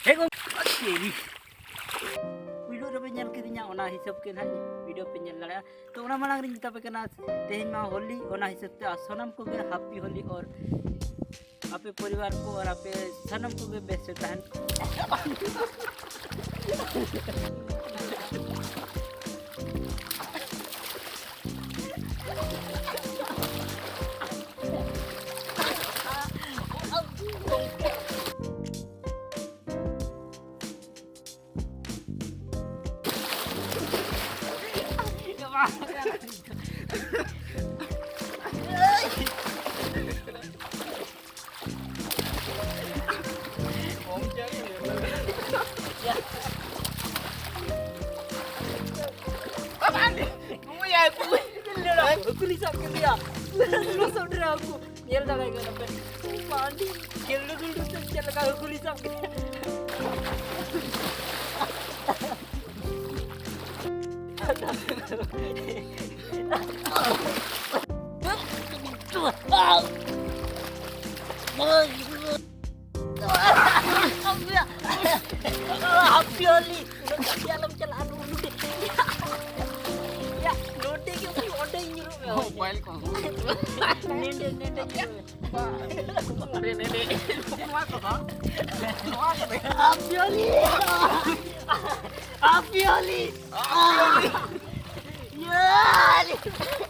Hei kong kiri. Video ᱨᱮ ᱧᱮᱞ ᱠᱤᱫᱤᱧᱟ ᱚᱱᱟ ᱦᱤᱥᱟᱹᱵ ᱜᱮ ᱱᱟᱦᱟᱜ ᱵᱷᱤᱰᱤᱭᱳ ᱯᱮ ᱧᱮᱞ ᱫᱟᱲᱮᱭᱟᱜᱼᱟ ᱛᱚ ᱚᱱᱟ ᱢᱟᱲᱟᱝ ᱨᱤᱧ ᱢᱮᱛᱟᱯᱮ ᱠᱟᱱᱟ ᱛᱮᱦᱮᱧ ᱢᱟ होली ᱚᱱᱟ हिसाब ᱛᱮ ᱥᱟᱱᱟम ᱠᱚᱜᱮ हैप्पी होली और आपे परिवार को और आपे सनम को भी बेस्ट तहन aku risau ke dia. Lu saudara aku. Nyel dah kayak apa? Mandi. Nyel dulu cek kalau aku risau ke dia. Happy Holi. Udah alam jalan dulu deh. Ya, lote ke ऊपर lote ही nyuruh मैं. Mobile को नेटे अरे नेने वहाँ तो था Happy Holi. Happy Holi. Ya.